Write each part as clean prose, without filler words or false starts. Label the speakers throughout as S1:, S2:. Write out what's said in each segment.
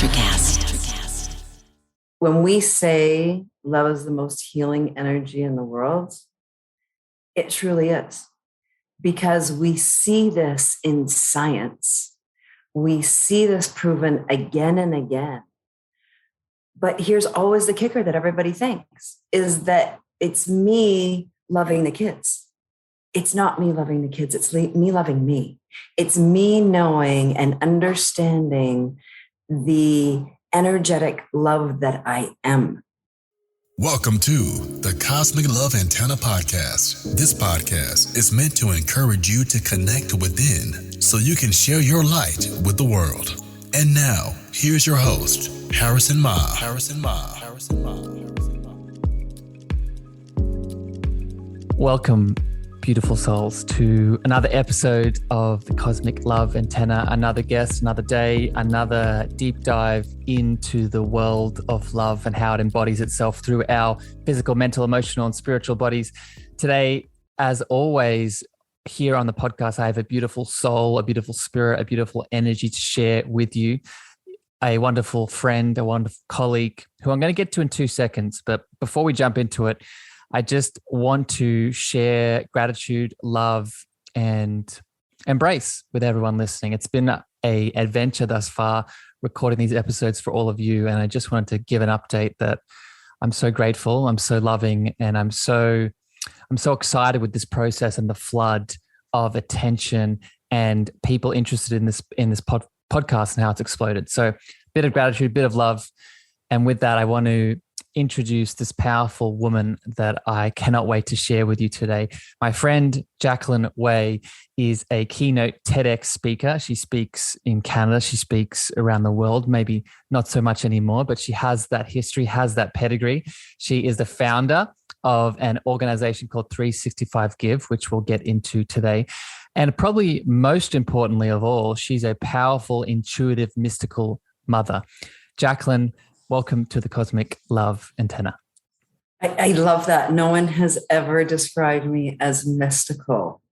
S1: Electrocast.
S2: When we say love is the most healing energy in the world, it truly is. Because we see this in science. We see this proven again and again. But here's always the kicker that everybody thinks is that it's me loving the kids. It's not me loving the kids. It's me loving me. It's me knowing and understanding the energetic love that I am.
S3: Welcome to the Cosmic Love Antenna Podcast. This podcast is meant to encourage you to connect within so you can share your light with the world. And now, here's your host, Harrison Ma.
S4: Welcome, beautiful souls, to another episode of the Cosmic Love Antenna. Another guest, another day, another deep dive into the world of love and how it embodies itself through our physical, mental, emotional, and spiritual bodies. Today, as always, here on the podcast, I have a beautiful soul, a beautiful spirit, a beautiful energy to share with you. A wonderful friend, a wonderful colleague who I'm going to get to in 2 seconds. But before we jump into it, I just want to share gratitude, love, and embrace with everyone listening. It's been an adventure thus far, recording these episodes for all of you. And I just wanted to give an update that I'm so grateful, I'm so loving, and I'm so excited with this process and the flood of attention and people interested in this podcast and how it's exploded. So a bit of gratitude, a bit of love. And with that, I want to introduce this powerful woman that I cannot wait to share with you today. My friend, Jacqueline Way, is a keynote TEDx speaker. She speaks in Canada. She speaks around the world, maybe not so much anymore, but she has that history, has that pedigree. She is the founder of an organization called 365 Give, which we'll get into today. And probably most importantly of all, she's a powerful, intuitive, mystical mother. Jacqueline, welcome to the Cosmic Love Antenna.
S2: I love that. No one has ever described me as mystical.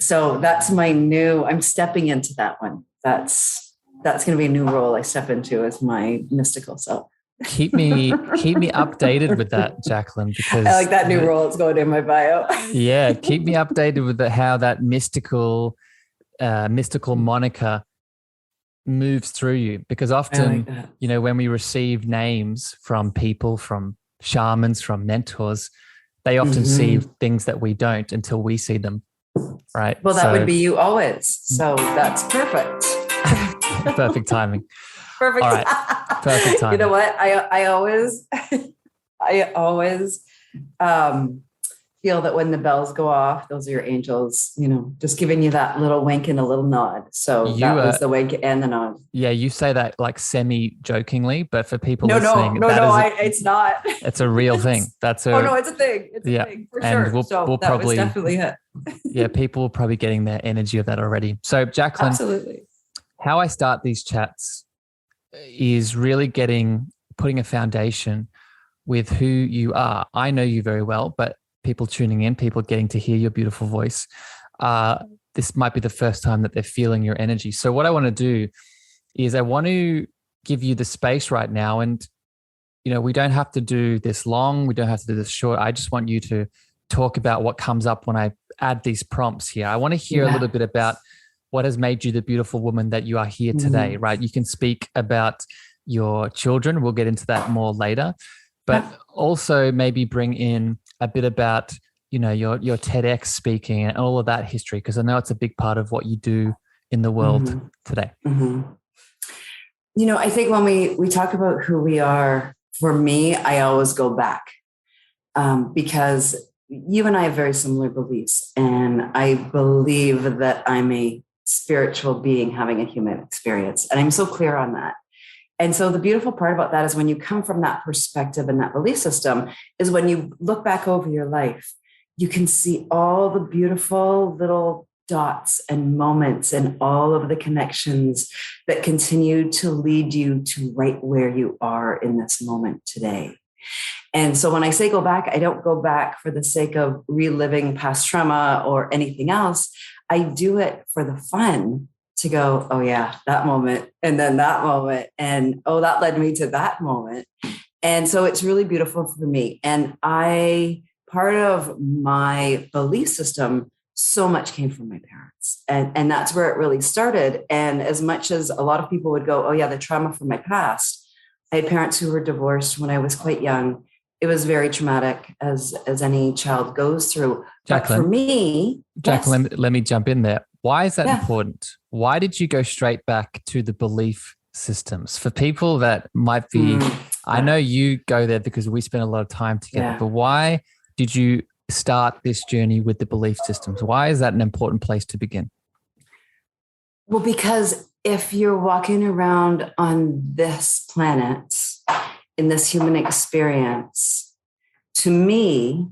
S2: So that's I'm stepping into that one. That's going to be a new role I step into as my mystical self.
S4: Keep me updated with that, Jacqueline, because
S2: I like that new role. It's going in my bio.
S4: Yeah, keep me updated with how that mystical moniker moves through you, because often, when we receive names from people, from shamans, from mentors, they often see things that we don't until we see them, right?
S2: Well, that would be you always. So that's perfect.
S4: Perfect timing.
S2: Perfect.
S4: All right. Perfect timing.
S2: You know what? I always feel that when the bells go off, those are your angels, just giving you that little wink and a little nod. So that was the wink and the nod.
S4: Yeah, you say that like semi-jokingly, but for people
S2: listening, it's not.
S4: It's a real thing. It's
S2: a thing. It's a thing for sure.
S4: We'll
S2: that
S4: probably,
S2: was definitely it.
S4: Yeah, people are probably getting their energy of that already. So Jacqueline,
S2: absolutely.
S4: How I start these chats is really putting a foundation with who you are. I know you very well, but people tuning in, people getting to hear your beautiful voice, this might be the first time that they're feeling your energy. So what I want to do is I want to give you the space right now. And, we don't have to do this long. We don't have to do this short. I just want you to talk about what comes up when I add these prompts here. I want to hear a little bit about what has made you the beautiful woman that you are here today, right? You can speak about your children. We'll get into that more later, but also maybe bring in a bit about, your TEDx speaking and all of that history, because I know it's a big part of what you do in the world today.
S2: I think when we talk about who we are, for me, I always go back because you and I have very similar beliefs. And I believe that I'm a spiritual being having a human experience. And I'm so clear on that. And so the beautiful part about that is when you come from that perspective and that belief system is when you look back over your life, you can see all the beautiful little dots and moments and all of the connections that continue to lead you to right where you are in this moment today. And so when I say go back, I don't go back for the sake of reliving past trauma or anything else. I do it for the fun to go, oh yeah, that moment, and then that moment, and oh, that led me to that moment. And so it's really beautiful for me. And part of my belief system, so much came from my parents. And that's where it really started. And as much as a lot of people would go, oh yeah, the trauma from my past, I had parents who were divorced when I was quite young. It was very traumatic, as any child goes through.
S4: Jacqueline,
S2: but for me,
S4: Jacqueline,
S2: yes.
S4: let me jump in there. Why is that
S2: Yeah.
S4: important? Why did you go straight back to the belief systems? For people that might be, I know you go there because we spend a lot of time together, but why did you start this journey with the belief systems? Why is that an important place to begin?
S2: Well, because if you're walking around on this planet in this human experience, to me,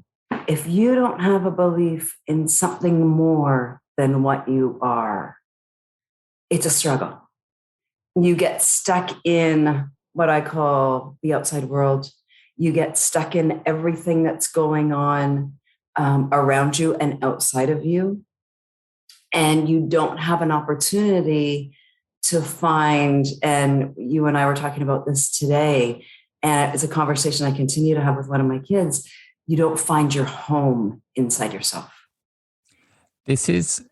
S2: if you don't have a belief in something more than what you are, it's a struggle. You get stuck in what I call the outside world. You get stuck in everything that's going on around you and outside of you. And you don't have an opportunity to find, and you and I were talking about this today, and it's a conversation I continue to have with one of my kids. You don't find your home inside yourself.
S4: This is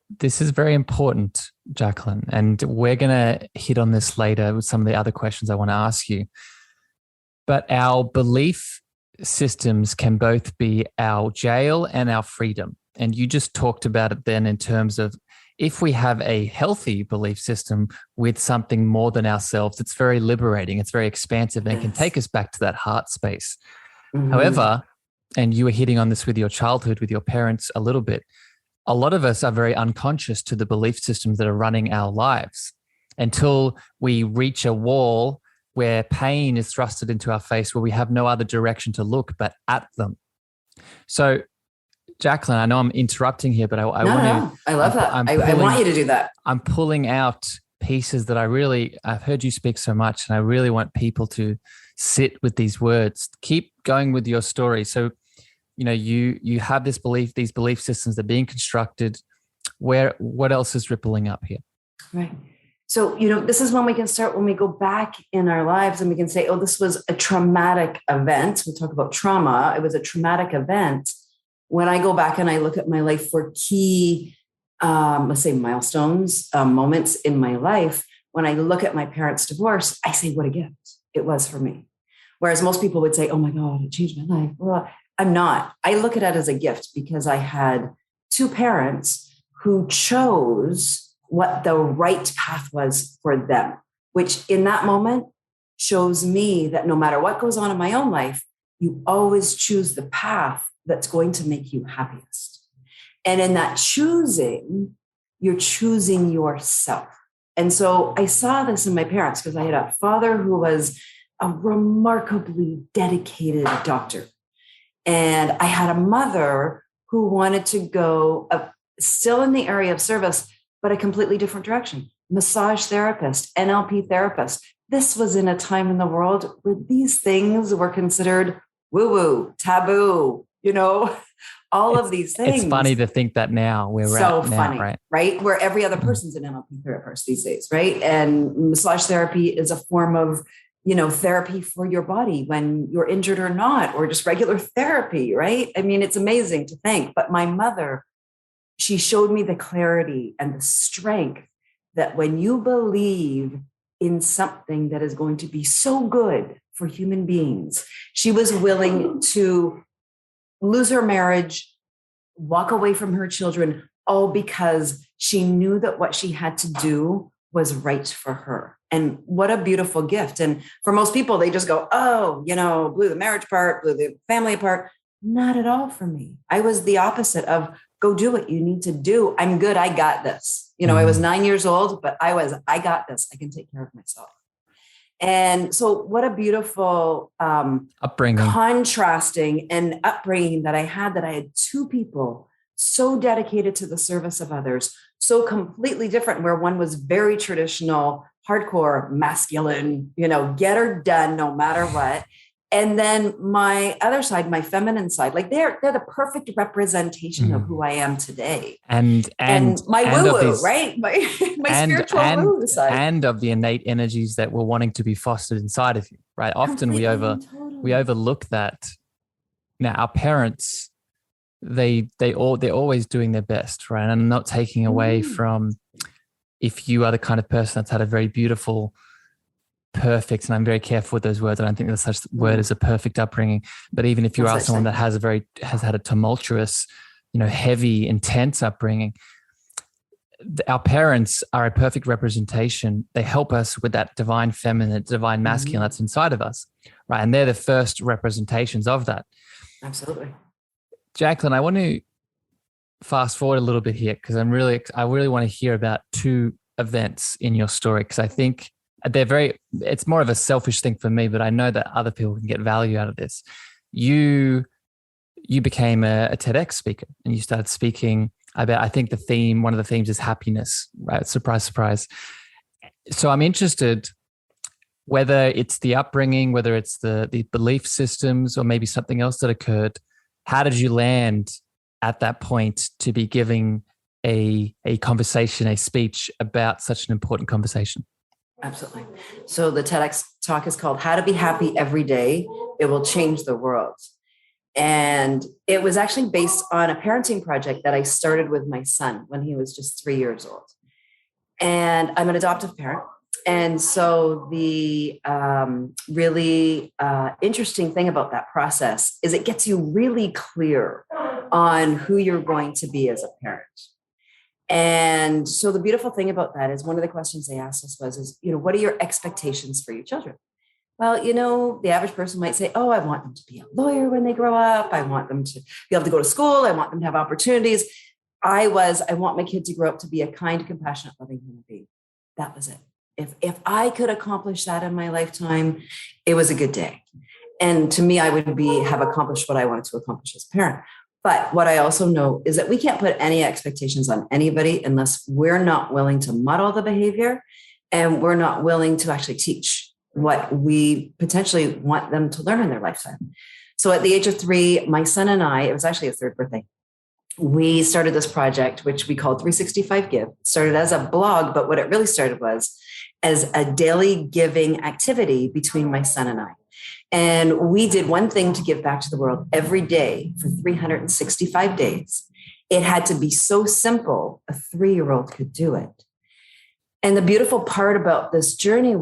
S4: very important, Jacqueline, and we're going to hit on this later with some of the other questions I want to ask you. But our belief systems can both be our jail and our freedom. And you just talked about it then in terms of if we have a healthy belief system with something more than ourselves, it's very liberating, it's very expansive, and it can take us back to that heart space. Mm-hmm. However, and you were hitting on this with your childhood, with your parents a little bit, a lot of us are very unconscious to the belief systems that are running our lives until we reach a wall where pain is thrusted into our face, where we have no other direction to look but at them. So, Jacqueline, I know I'm interrupting here, but I want to.
S2: I love that. I want you to do that.
S4: I'm pulling out pieces that I've heard you speak so much, and I really want people to sit with these words. Keep going with your story. So, you have these belief systems that are being constructed. What else is rippling up here?
S2: Right. So, this is when we can start, when we go back in our lives and we can say, oh, this was a traumatic event. We talk about trauma. It was a traumatic event. When I go back and I look at my life for key, let's say milestones, moments in my life, when I look at my parents' divorce, I say, what a gift it was for me. Whereas most people would say, oh my God, it changed my life. Well, I'm not. I look at it as a gift because I had two parents who chose what the right path was for them, which in that moment shows me that no matter what goes on in my own life, you always choose the path that's going to make you happiest. And in that choosing, you're choosing yourself. And so I saw this in my parents because I had a father who was a remarkably dedicated doctor. And I had a mother who wanted to go still in the area of service, but a completely different direction. Massage therapist, NLP therapist. This was in a time in the world where these things were considered woo-woo, taboo, all of these things.
S4: It's funny to think that now where we're
S2: so
S4: at now,
S2: funny, right? Where every other person's an NLP therapist these days, right? And massage therapy is a form of, therapy for your body when you're injured or not, or just regular therapy, right? I mean, it's amazing to think. But my mother, she showed me the clarity and the strength that when you believe in something that is going to be so good for human beings, she was willing to lose her marriage, walk away from her children, all because she knew that what she had to do was right for her. And what a beautiful gift. And for most people, they just go, oh, blew the marriage apart, blew the family apart. Not at all for me. I was the opposite of go do what you need to do. I'm good. I got this. I was 9 years old, but I got this. I can take care of myself. And so what a beautiful
S4: upbringing,
S2: contrasting and upbringing that I had two people so dedicated to the service of others, so completely different, where one was very traditional, hardcore, masculine, get her done no matter what. And then my other side, my feminine side, like they're the perfect representation of who I am today.
S4: And
S2: my woo-woo,
S4: these,
S2: right? My spiritual woo side.
S4: And of the innate energies that we're wanting to be fostered inside of you, right? Often we overlook that. Now, our parents, they're always doing their best, right? And I'm not taking away from if you are the kind of person that's had a very beautiful, perfect, and I'm very careful with those words. I don't think there's such word as a perfect upbringing. But even if you are someone that has had a tumultuous, heavy, intense upbringing, our parents are a perfect representation. They help us with that divine feminine, divine masculine that's inside of us, right? And they're the first representations of that.
S2: Absolutely. Jacqueline,
S4: I want to fast forward a little bit here because I really want to hear about two events in your story, because I think it's more of a selfish thing for me, but I know that other people can get value out of this. You became a TEDx speaker and you started speaking about, I think one of the themes is happiness, right? Surprise, surprise. So I'm interested whether it's the upbringing, whether it's the belief systems, or maybe something else that occurred. How did you land at that point to be giving a conversation, a speech about such an important conversation?
S2: Absolutely. So the TEDx talk is called How to Be Happy Every Day. It Will Change the World. And it was actually based on a parenting project that I started with my son when he was just 3 years old. And I'm an adoptive parent. And so the really interesting thing about that process is it gets you really clear on who you're going to be as a parent. And so the beautiful thing about that is one of the questions they asked us was, what are your expectations for your children? Well, the average person might say, oh, I want them to be a lawyer when they grow up. I want them to be able to go to school. I want them to have opportunities. I want my kid to grow up to be a kind, compassionate, loving human being. That was it. If I could accomplish that in my lifetime, it was a good day. And to me, I would have accomplished what I wanted to accomplish as a parent. But what I also know is that we can't put any expectations on anybody unless we're not willing to model the behavior and we're not willing to actually teach what we potentially want them to learn in their lifetime. So at the age of 3, my son and I, it was actually his 3rd birthday, we started this project, which we called 365 Give. It started as a blog, but what it really started was as a daily giving activity between my son and I. And we did one thing to give back to the world every day for 365 days. It had to be so simple, a 3-year-old could do it. And the beautiful part about this journey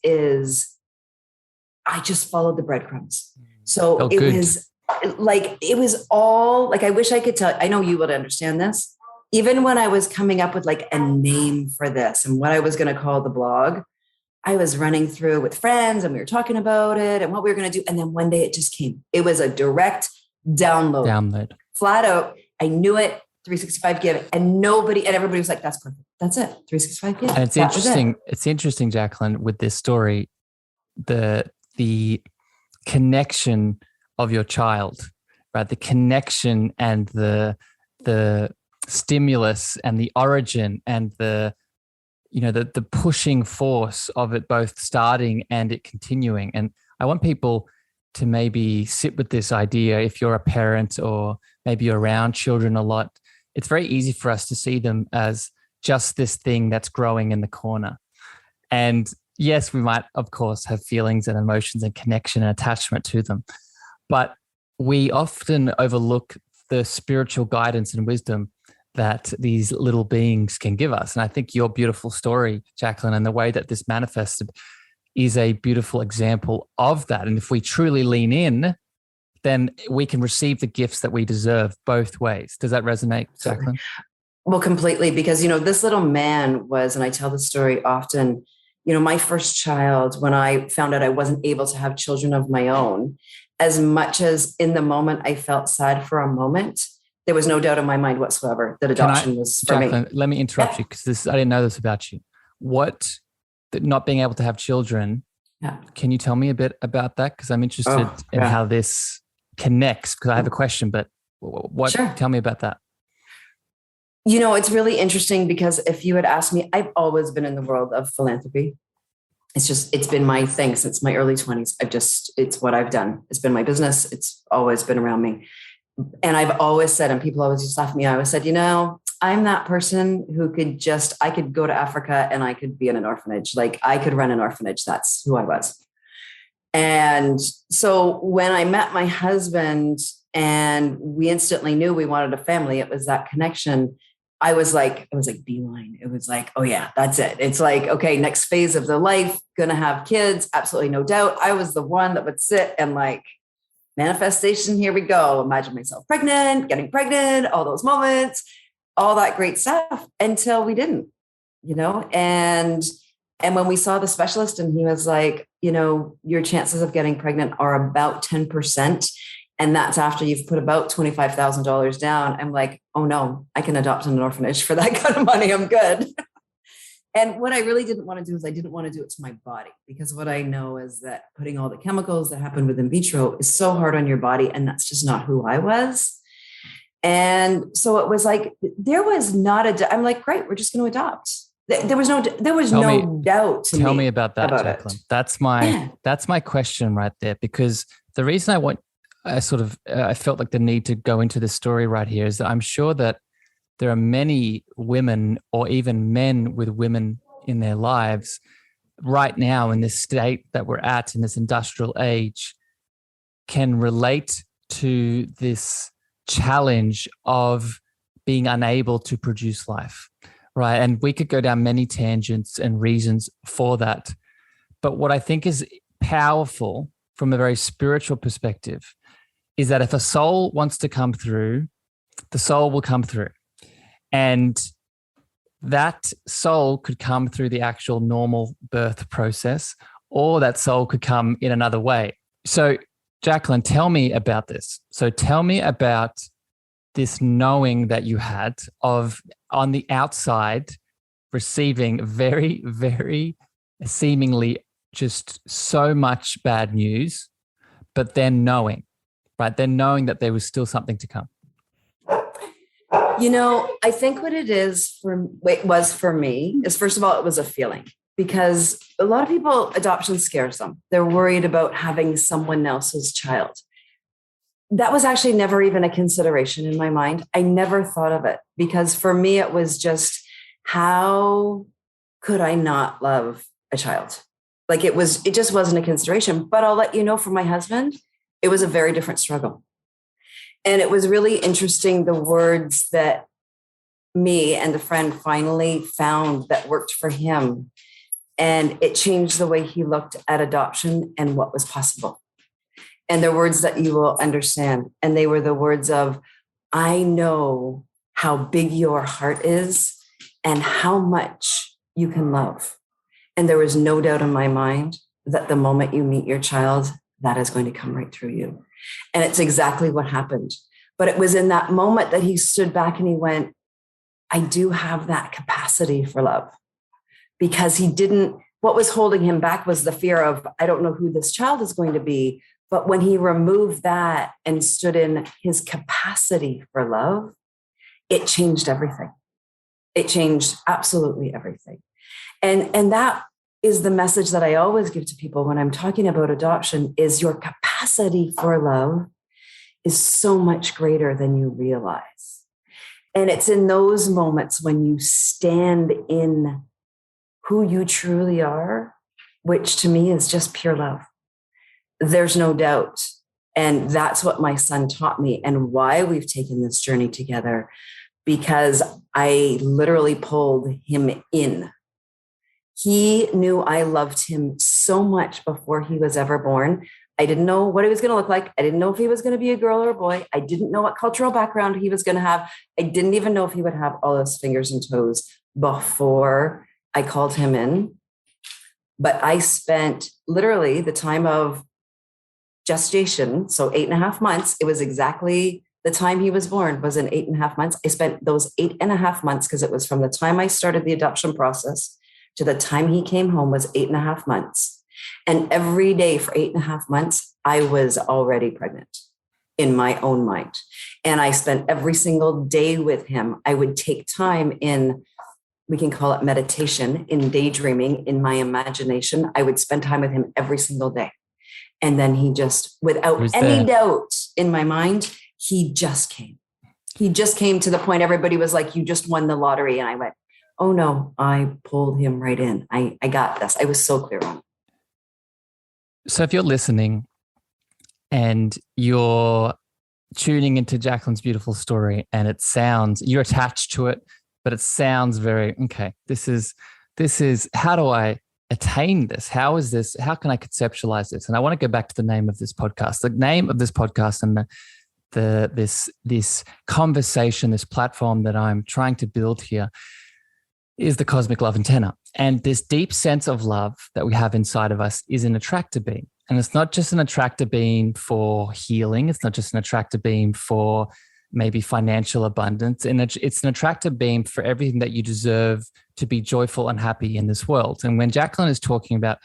S2: is I just followed the breadcrumbs. So it was all like, I wish I could tell, I know you would understand this. Even when I was coming up with like a name for this and what I was going to call the blog, I was running through with friends and we were talking about it and what we were going to do. And then one day it just came. It was a direct download. Flat out. I knew it. 365 Give, and everybody was like, that's perfect. That's it. 365 Give.
S4: And it's interesting. It's interesting, Jacqueline, with this story, the connection of your child, right? The connection and the stimulus and the origin and the pushing force of it both starting and it continuing. And I want people to maybe sit with this idea. If you're a parent or maybe you're around children a lot, it's very easy for us to see them as just this thing that's growing in the corner. And yes, we might, of course, have feelings and emotions and connection and attachment to them. But we often overlook the spiritual guidance and wisdom that these little beings can give us. And I think your beautiful story, Jacqueline, and the way that this manifested is a beautiful example of that. And if we truly lean in, then we can receive the gifts that we deserve both ways. Does that resonate, Jacqueline?
S2: Well, completely, because, this little man was, and I tell the story often, my first child, when I found out I wasn't able to have children of my own, as much as in the moment I felt sad for a moment, there was no doubt in my mind whatsoever that adoption was for
S4: Jacqueline,
S2: me.
S4: Let me interrupt you because I didn't know this about you. Not being able to have children, can you tell me a bit about that? Because I'm interested in how this connects, because I have a question, but tell me about that.
S2: It's really interesting because if you had asked me, I've always been in the world of philanthropy. it's been my thing since my early 20s. It's what I've done. It's been my business. It's always been around me. And I've always said, and people always just laugh at me, I always said, I'm that person who I could go to Africa and I could be in an orphanage. Like I could run an orphanage. That's who I was. And so when I met my husband and we instantly knew we wanted a family, it was that connection. I was like beeline. It was like, oh yeah, that's it. It's like, okay, next phase of the life, gonna have kids. Absolutely no doubt. I was the one that would sit and like, manifestation, here we go. Imagine myself pregnant, getting pregnant, all those moments, all that great stuff until we didn't, and when we saw the specialist and he was like, your chances of getting pregnant are about 10%. And that's after you've put about $25,000 down. I'm like, oh no, I can adopt an orphanage for that kind of money. I'm good. And what I really didn't want to do is I didn't want to do it to my body, because what I know is that putting all the chemicals that happen with in vitro is so hard on your body. And that's just not who I was. And so it was like, there was not I'm like, great, we're just going to adopt. There was no doubt to me.
S4: Tell me about that, Jacqueline. That's my question right there, because the reason I felt like the need to go into this story right here is that I'm sure that there are many women or even men with women in their lives right now in this state that we're at in this industrial age can relate to this challenge of being unable to produce life, right? And we could go down many tangents and reasons for that. But what I think is powerful from a very spiritual perspective is that if a soul wants to come through, the soul will come through. And that soul could come through the actual normal birth process, or that soul could come in another way. So, Jacqueline, tell me about this. So tell me about this knowing that you had of on the outside receiving very, very seemingly just so much bad news, but then knowing, right? Then knowing that there was still something to come.
S2: I think what it was for me is, first of all, it was a feeling, because a lot of people, adoption scares them. They're worried about having someone else's child. That was actually never even a consideration in my mind. I never thought of it, because for me, it was just, how could I not love a child? Like it just wasn't a consideration. But I'll let you know, for my husband, it was a very different struggle. And it was really interesting, the words that me and a friend finally found that worked for him. And it changed the way he looked at adoption and what was possible. And they're words that you will understand. And they were the words of, I know how big your heart is and how much you can love. And there was no doubt in my mind that the moment you meet your child, that is going to come right through you. And it's exactly what happened. But it was in that moment that he stood back and he went, I do have that capacity for love. Because what was holding him back was the fear of, I don't know who this child is going to be. But when he removed that and stood in his capacity for love, it changed everything. It changed absolutely everything. And that is the message that I always give to people when I'm talking about adoption, is your capacity for love is so much greater than you realize. And it's in those moments when you stand in who you truly are, which to me is just pure love. There's no doubt. And that's what my son taught me, and why we've taken this journey together, because I literally pulled him in. He knew I loved him so much before he was ever born. I didn't know what he was going to look like. I didn't know if he was going to be a girl or a boy. I didn't know what cultural background he was going to have. I didn't even know if he would have all his fingers and toes before I called him in. But I spent literally the time of gestation, so 8.5 months. It was exactly the time he was born, was in 8.5 months. I spent those 8.5 months, because it was from the time I started the adoption process to the time he came home was 8.5 months. And every day for 8.5 months, I was already pregnant in my own mind. And I spent every single day with him. I would take time in we can call it meditation, in daydreaming, in my imagination. I would spend time with him every single day. And then he just, without any doubt in my mind, he just came. He just came to the point everybody was like, you just won the lottery. And I went, oh no, I pulled him right in. I got this. I was so clear on it.
S4: So if you're listening and you're tuning into Jacqueline's beautiful story and it sounds, you're attached to it, but it sounds very, okay, this is, how do I attain this? How can I conceptualize this? And I want to go back to the name of this podcast. The name of this podcast and this conversation, this platform that I'm trying to build here is the cosmic love antenna. And this deep sense of love that we have inside of us is an attractor beam. And it's not just an attractor beam for healing. It's not just an attractor beam for maybe financial abundance. And it's an attractor beam for everything that you deserve to be joyful and happy in this world. And when Jacqueline is talking about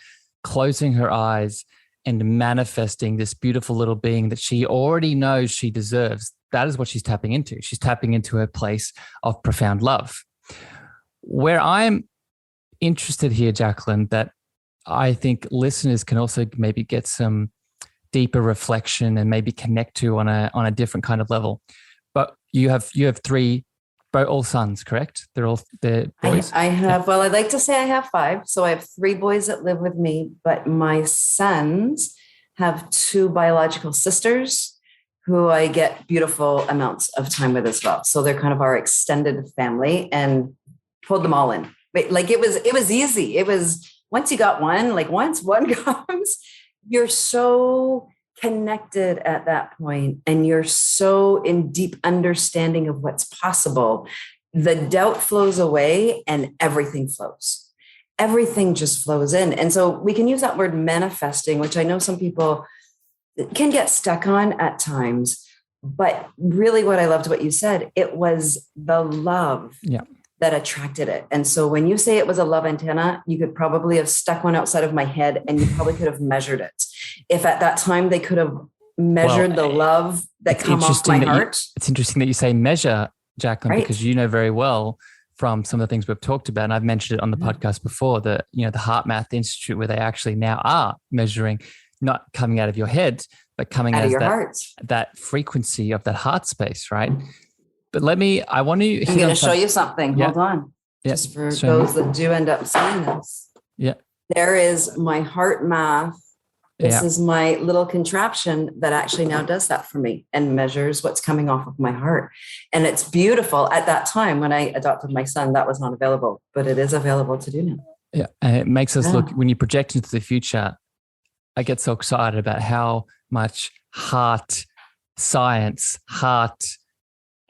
S4: closing her eyes and manifesting this beautiful little being that she already knows she deserves, that is what she's tapping into. She's tapping into a place of profound love. Where I'm interested here, Jacqueline, that I think listeners can also maybe get some deeper reflection and maybe connect to on a different kind of level. But you have three, all sons, correct? They're boys.
S2: I have. Well, I'd like to say I have 5. So I have 3 boys that live with me, but my sons have 2 biological sisters who I get beautiful amounts of time with as well. So they're kind of our extended family, and pulled them all in. Like it was easy. It was, once you got one, like once one comes, you're so connected at that point, and you're so in deep understanding of what's possible. The doubt flows away and everything flows. Everything just flows in. And so we can use that word manifesting, which I know some people can get stuck on at times. But really what I loved what you said, it was the love that attracted it. And so when you say it was a love antenna, you could probably have stuck one outside of my head and you probably could have measured it. If at that time they could have measured the love that come off my heart.
S4: It's interesting that you say measure, Jacqueline, right? Because you know very well from some of the things we've talked about, and I've mentioned it on the podcast before, the Heart Math Institute, where they actually now are measuring, not coming out of your head, but coming out of your heart, that frequency of that heart space, right? But I'm going to
S2: show you something. Yeah. Hold on. Yeah. Just for those that do end up seeing this.
S4: Yeah.
S2: There is my heart math. This is my little contraption that actually now does that for me and measures what's coming off of my heart. And it's beautiful. At that time, when I adopted my son, that was not available, but it is available to do now.
S4: Yeah. And it makes us look, when you project into the future, I get so excited about how much heart science, heart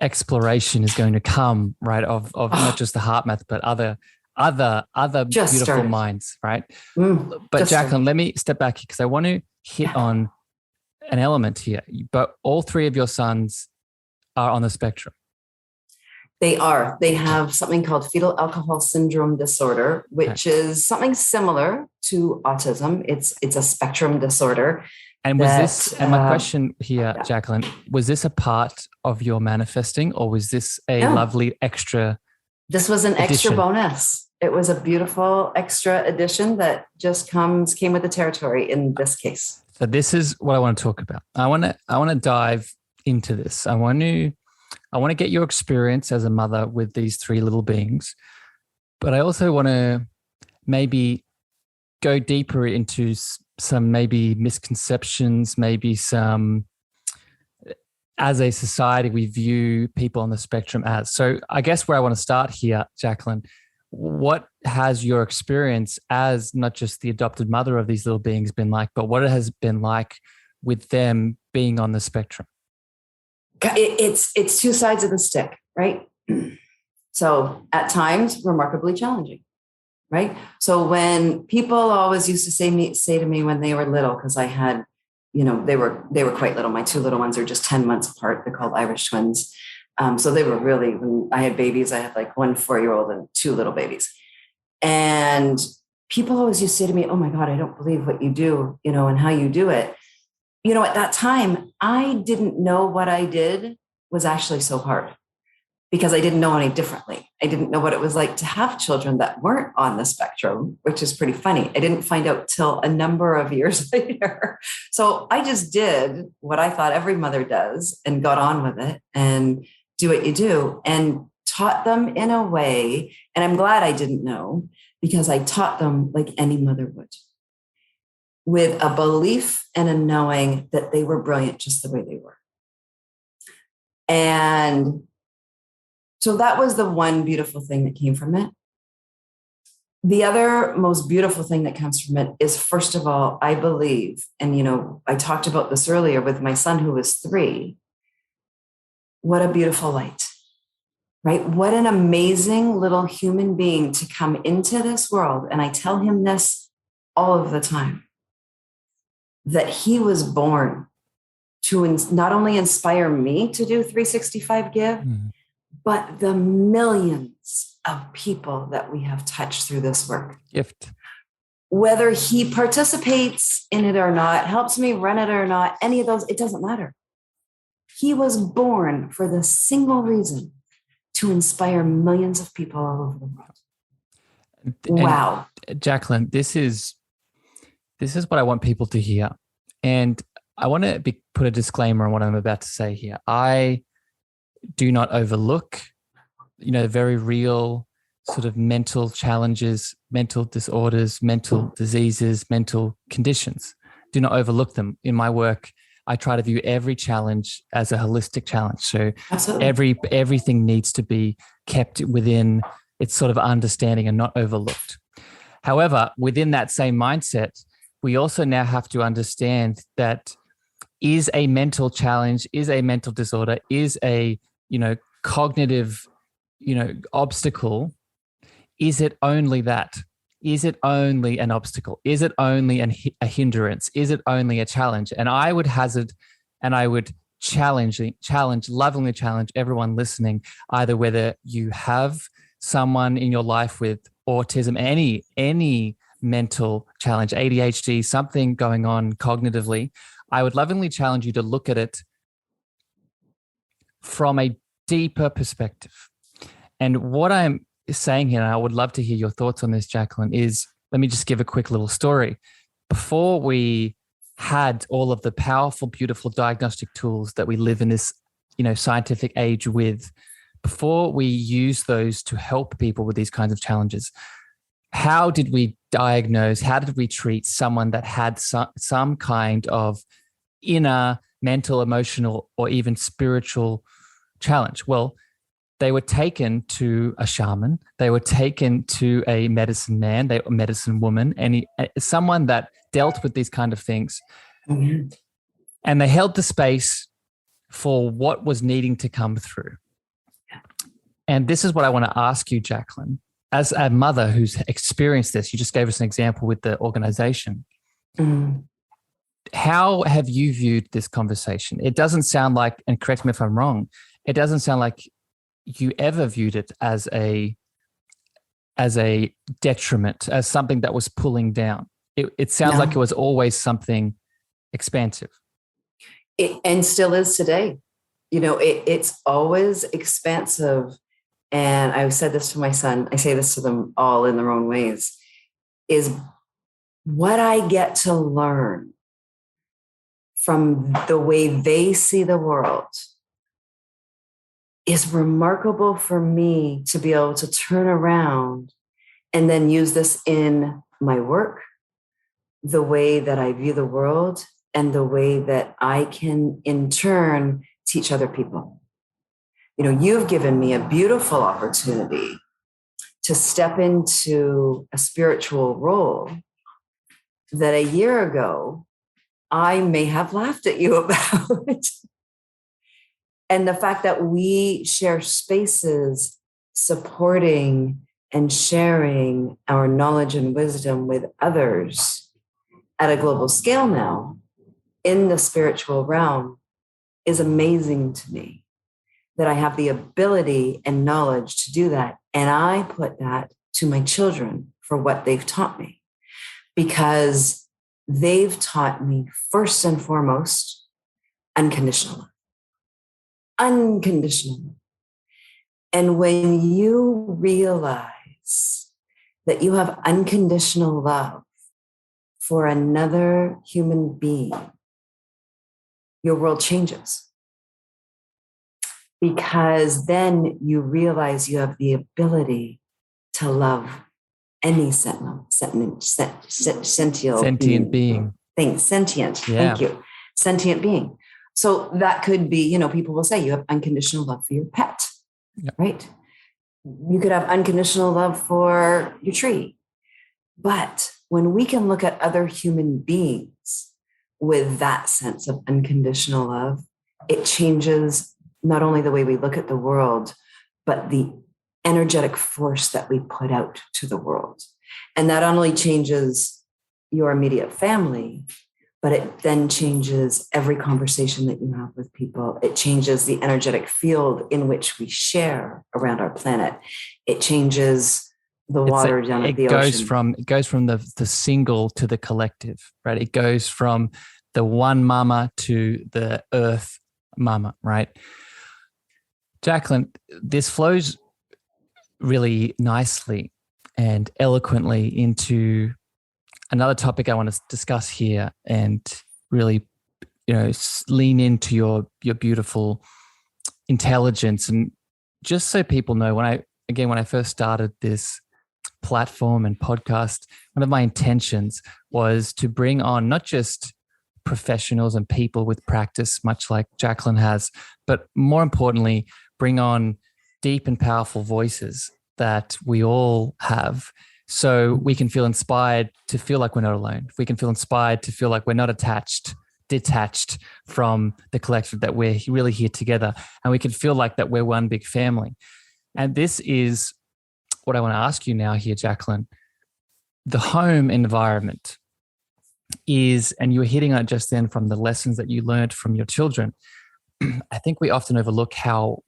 S4: exploration is going to come, right? Of not just the heart math, but other beautiful minds, right? But Jacqueline, let me step back because I want to hit on an element here. But all 3 of your sons are on the spectrum.
S2: They are. They have something called fetal alcohol syndrome disorder, which is something similar to autism. It's a spectrum disorder.
S4: And was this, and my question here, Jacqueline, was this a part of your manifesting, or was this a lovely extra?
S2: This was an extra bonus. It was a beautiful extra addition that just came with the territory in this case.
S4: So this is what I want to talk about. I want to dive into this. I want to get your experience as a mother with these 3 little beings, but I also want to maybe go deeper into some maybe misconceptions, maybe some, as a society, we view people on the spectrum as. So I guess where I want to start here, Jacqueline, what has your experience as not just the adopted mother of these little beings been like, but what it has been like with them being on the spectrum?
S2: It's 2 sides of the stick, right? So at times, remarkably challenging. Right. So when people always used to say to me when they were little, because I had, they were quite little. My 2 little ones are just 10 months apart. They're called Irish twins. So they were really, when I had babies, I had like 1 4-year-old and 2 little babies. And people always used to say to me, oh my God, I don't believe what you do, and how you do it. At that time, I didn't know what I did was actually so hard. because I didn't know any differently. I didn't know what it was like to have children that weren't on the spectrum, which is pretty funny. I didn't find out till a number of years later. So I just did what I thought every mother does and got on with it and do what you do, and taught them in a way. And I'm glad I didn't know, because I taught them like any mother would, with a belief and a knowing that they were brilliant just the way they were. And so that was the one beautiful thing that came from it. The other most beautiful thing that comes from it is, first of all, I believe, and I talked about this earlier with my son who was 3, what a beautiful light, right? What an amazing little human being to come into this world. And I tell him this all of the time, that he was born to not only inspire me to do 365 Give, but the millions of people that we have touched through this work.
S4: Gift.
S2: Whether he participates in it or not, helps me run it or not, any of those, it doesn't matter. He was born for the single reason to inspire millions of people all over the world. Wow.
S4: And Jacqueline, this is what I want people to hear. And I want to put a disclaimer on what I'm about to say here. I do not overlook, very real sort of mental challenges, mental disorders, mental diseases, mental conditions. Do not overlook them. In my work, I try to view every challenge as a holistic challenge. So everything needs to be kept within its sort of understanding and not overlooked. However, within that same mindset, we also now have to understand that is a mental challenge, is a mental disorder, is a, cognitive, obstacle, is it only that? Is it only an obstacle? Is it only a hindrance? Is it only a challenge? And I would hazard, and I would lovingly challenge everyone listening, either whether you have someone in your life with autism, any mental challenge, ADHD, something going on cognitively, I would lovingly challenge you to look at it from a deeper perspective. And what I'm saying here, and I would love to hear your thoughts on this, Jacqueline, is, let me just give a quick little story. Before we had all of the powerful, beautiful diagnostic tools that we live in this, scientific age with, before we use those to help people with these kinds of challenges, how did we diagnose, how did we treat someone that had some kind of inner mental, emotional, or even spiritual challenge? Well, they were taken to a shaman, they were taken to a medicine man, a medicine woman, someone that dealt with these kind of things. Mm-hmm. And they held the space for what was needing to come through. And this is what I want to ask you, Jacqueline. As a mother who's experienced this, you just gave us an example with the organization. Mm. How have you viewed this conversation? It doesn't sound like, and correct me if I'm wrong, it doesn't sound like you ever viewed it as a detriment, as something that was pulling down. It sounds like it was always something expansive.
S2: And still is today. It's always expansive. And I've said this to my son, I say this to them all in their own ways, is what I get to learn from the way they see the world is remarkable for me to be able to turn around and then use this in my work, the way that I view the world, and the way that I can in turn teach other people. You've given me a beautiful opportunity to step into a spiritual role that a year ago I may have laughed at you about. And the fact that we share spaces supporting and sharing our knowledge and wisdom with others at a global scale now in the spiritual realm is amazing to me. That I have the ability and knowledge to do that. And I put that to my children for what they've taught me, because they've taught me first and foremost, unconditional. And when you realize that you have unconditional love for another human being, your world changes. Because then you realize you have the ability to love any sentient
S4: being.
S2: Sentient.
S4: Yeah.
S2: Thank you. Sentient being. So that could be, people will say you have unconditional love for your pet, right? You could have unconditional love for your tree. But when we can look at other human beings with that sense of unconditional love, it changes not only the way we look at the world, but the energetic force that we put out to the world. And that not only changes your immediate family, but it then changes every conversation that you have with people. It changes the energetic field in which we share around our planet. It changes the water down at the ocean.
S4: It goes from the single to the collective, right? It goes from the one mama to the earth mama, right? Jacqueline, this flows really nicely and eloquently into another topic I want to discuss here, and really, lean into your beautiful intelligence. And just so people know, when I first started this platform and podcast, one of my intentions was to bring on not just professionals and people with practice, much like Jacqueline has, but more importantly, bring on deep and powerful voices that we all have, so we can feel inspired to feel like we're not alone. We can feel inspired to feel like we're not detached from the collective, that we're really here together, and we can feel like that we're one big family. And this is what I want to ask you now here, Jacqueline. The home environment is, and you were hitting on it just then from the lessons that you learned from your children. I think we often overlook how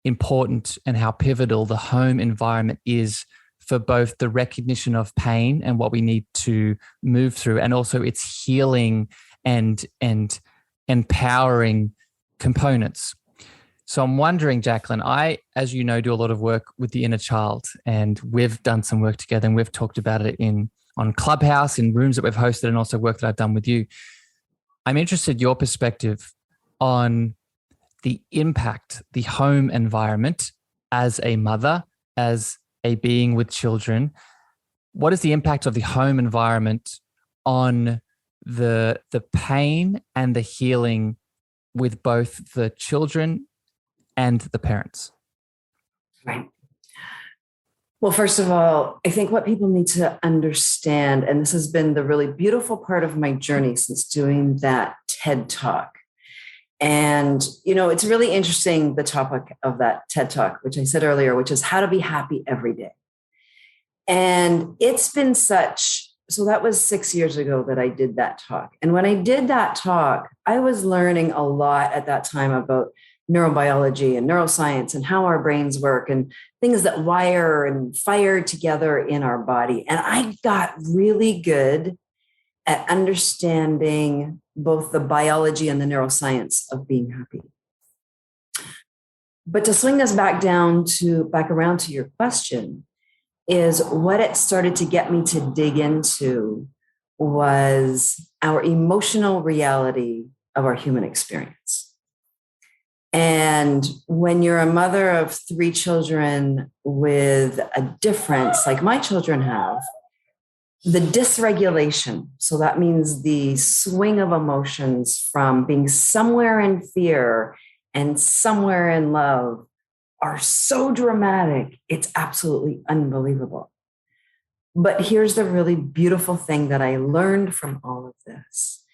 S4: important and how pivotal the home environment is for both the recognition of pain and what we need to move through, and also its healing and empowering components. So I'm wondering, Jacqueline, I, as you know, do a lot of work with the inner child, and we've done some work together, and we've talked about it on Clubhouse, in rooms that we've hosted, and also work that I've done with you. I'm interested in your perspective on the impact the home environment, as a mother, as a being with children. What is the impact of the home environment on the pain and the healing with both the children and the parents?
S2: Right. Well, first of all, I think what people need to understand, and this has been the really beautiful part of my journey since doing that TED Talk. And, it's really interesting, the topic of that TED Talk, which I said earlier, which is how to be happy every day. And it's been so that was 6 years ago that I did that talk. And when I did that talk, I was learning a lot at that time about neurobiology and neuroscience and how our brains work and things that wire and fire together in our body. And I got really good at understanding both the biology and the neuroscience of being happy. But to swing this back around to your question, is what it started to get me to dig into was our emotional reality of our human experience. And when you're a mother of 3 children with a difference, like my children have, the dysregulation, so that means the swing of emotions from being somewhere in fear and somewhere in love, are so dramatic, it's absolutely unbelievable. But here's the really beautiful thing that I learned from all of this,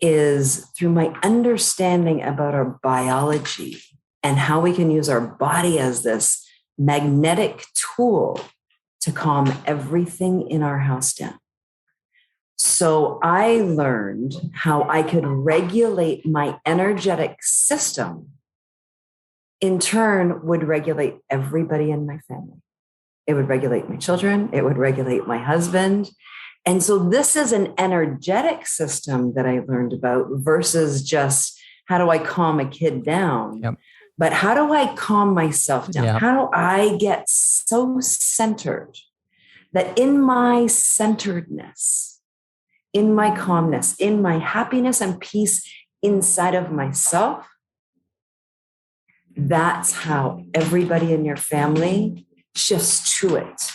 S2: is through my understanding about our biology and how we can use our body as this magnetic tool to calm everything in our house down. So I learned how I could regulate my energetic system, in turn would regulate everybody in my family. It would regulate my children. It would regulate my husband. And so this is an energetic system that I learned about versus just how do I calm a kid down?
S4: Yep.
S2: But how do I calm myself down?
S4: Yeah.
S2: How do I get so centered that in my centeredness, in my calmness, in my happiness and peace inside of myself, that's how everybody in your family shifts to it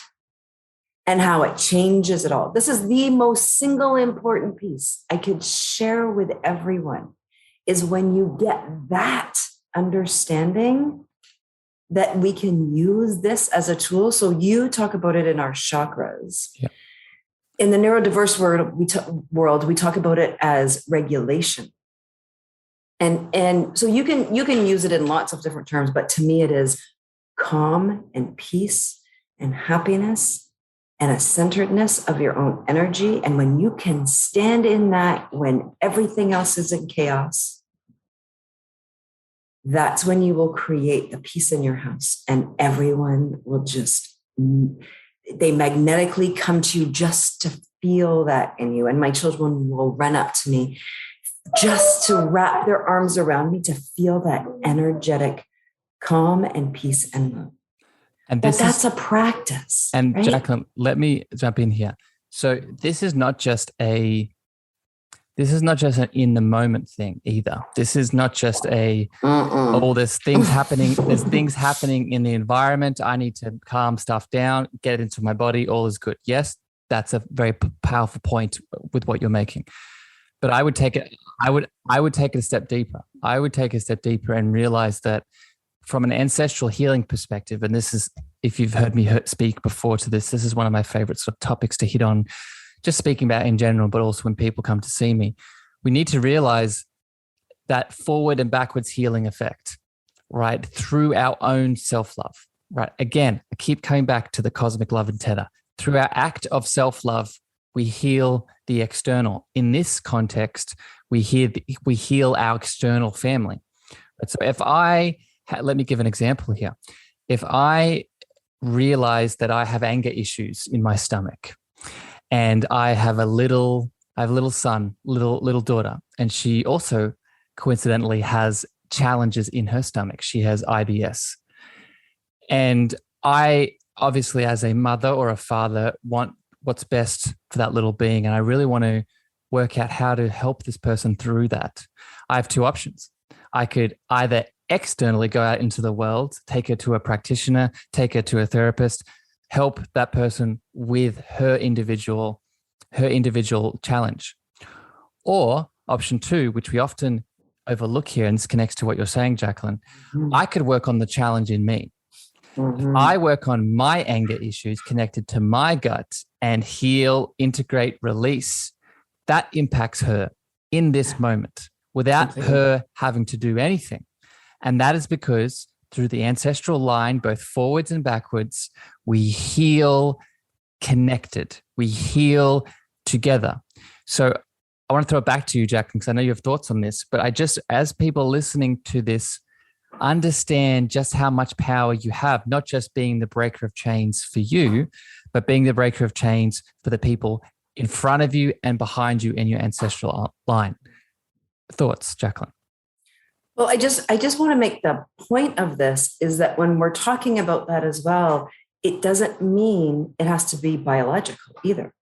S2: and how it changes it all. This is the most single important piece I could share with everyone, is when you get that understanding that we can use this as a tool. So you talk about it in our chakras.
S4: Yeah.
S2: In the neurodiverse world, we talk about it as regulation. And so you can use it in lots of different terms, but to me it is calm and peace and happiness and a centeredness of your own energy. And when you can stand in that, when everything else is in chaos, that's when you will create a peace in your house, and everyone will they magnetically come to you just to feel that in you. And my children will run up to me just to wrap their arms around me, to feel that energetic calm and peace and love.
S4: And
S2: that's a practice.
S4: And
S2: right?
S4: Jacqueline, let me jump in here. So this is not just an in the moment thing either. This is not just there's things happening. There's things happening in the environment. I need to calm stuff down, get it into my body. All is good. Yes, that's a very powerful point with what you're making. But I would take it. I would take it a step deeper. I would take a step deeper and realize that from an ancestral healing perspective, and this is, if you've heard me speak before to this is one of my favorite sort of topics to hit on, just speaking about in general, but also when people come to see me, we need to realize that forward and backwards healing effect, right? Through our own self-love, right? Again, I keep coming back to the cosmic love antenna. Through our act of self-love, we heal the external. In this context, we heal our external family. So let me give an example here. If I realize that I have anger issues in my stomach, and I have a little son, little daughter, and she also coincidentally has challenges in her stomach. She has IBS. And I obviously, as a mother or a father, want what's best for that little being. And I really want to work out how to help this person through that. I have two options. I could either externally go out into the world, take her to a practitioner, take her to a therapist, help that person with her individual challenge. Or option two, which we often overlook here, and this connects to what you're saying, Jacqueline, I could work on the challenge in me. If I work on my anger issues connected to my gut and heal, integrate, release, that impacts her in this moment without her having to do anything. And that is because through the ancestral line, both forwards and backwards, we heal connected. We heal together. So I want to throw it back to you, Jacqueline, because I know you have thoughts on this, but as people listening to this, understand just how much power you have, not just being the breaker of chains for you, but being the breaker of chains for the people in front of you and behind you in your ancestral line. Thoughts, Jacqueline?
S2: Well, I just want to make the point of this is that when we're talking about that as well, it doesn't mean it has to be biological either,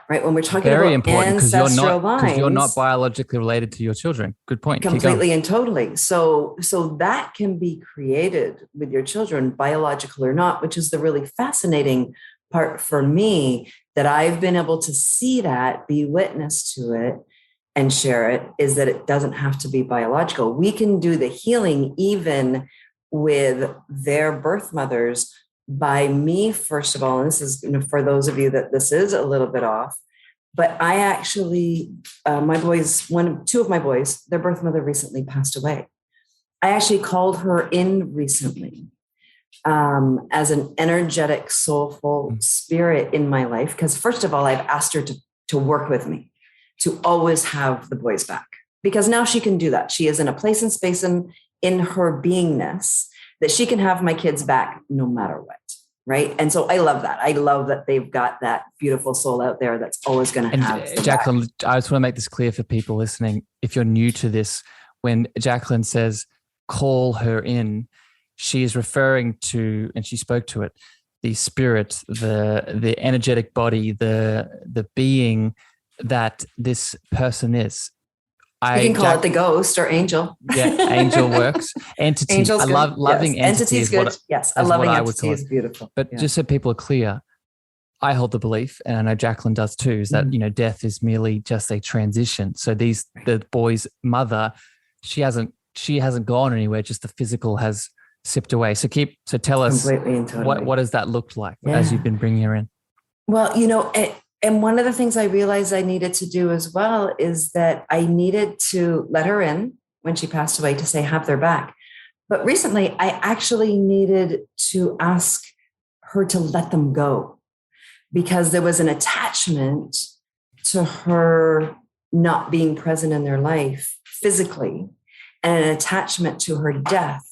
S2: right? When we're talking about ancestral lines,
S4: because you're not biologically related to your children. Good point.
S2: Completely and totally. So that can be created with your children, biological or not, which is the really fascinating part for me, that I've been able to see that, be witness to it, and share it, is that it doesn't have to be biological. We can do the healing even with their birth mothers by me, first of all, and this is, for those of you that this is a little bit off, but I actually, two of my boys, their birth mother recently passed away. I actually called her in recently as an energetic, soulful spirit in my life. Because first of all, I've asked her to work with me, to always have the boys back, because now she can do that. She is in a place and space in her beingness that she can have my kids back no matter what. Right. And so I love that. I love that they've got that beautiful soul out there that's always going to have.
S4: Jacqueline, I just want to make this clear for people listening. If you're new to this, when Jacqueline says call her in, she is referring to, and she spoke to it, the spirit, the energetic body, the being that this person is.
S2: You can call it the ghost or angel.
S4: Yeah, angel works. Entity.
S2: Angel's
S4: I love
S2: good.
S4: loving
S2: Yes.
S4: entity
S2: Entity's
S4: is
S2: good.
S4: what,
S2: yes, a loving
S4: I would
S2: entity
S4: call
S2: is
S4: it.
S2: beautiful.
S4: But just so people are clear, I hold the belief, and I know Jacqueline does too, is that death is merely just a transition. So the boy's mother, she hasn't gone anywhere. Just the physical has sipped away. So tell us,
S2: completely and totally.
S4: What does that look like as you've been bringing her in?
S2: Well, and one of the things I realized I needed to do as well is that I needed to let her in when she passed away to say, have their back. But recently, I actually needed to ask her to let them go, because there was an attachment to her not being present in their life physically, and an attachment to her death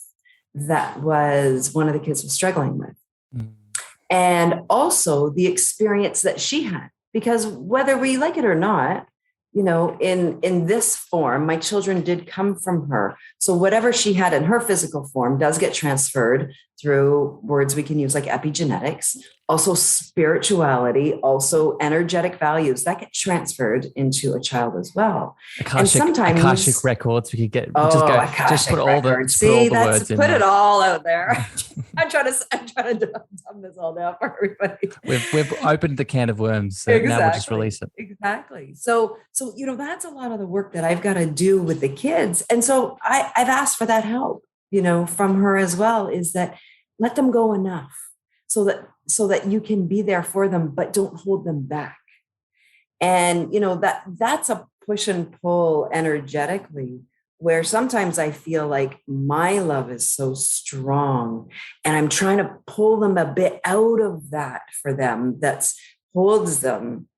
S2: that was one of the kids was struggling with. And also the experience that she had, because whether we like it or not, in this form, my children did come from her. So whatever she had in her physical form does get transferred through words we can use like epigenetics, also spirituality, also energetic values that get transferred into a child as well.
S4: And sometimes Akashic records we could get. Just put all the words in.
S2: Put it all out there. I'm trying to dumb this all down for everybody.
S4: We've opened the can of worms, so now we'll just release it.
S2: Exactly. So that's a lot of the work that I've got to do with the kids, and so I've asked for that help, from her as well. Is that let them go enough so that you can be there for them, but don't hold them back. And that's a push and pull energetically, where sometimes I feel like my love is so strong and I'm trying to pull them a bit out of that for them, that holds them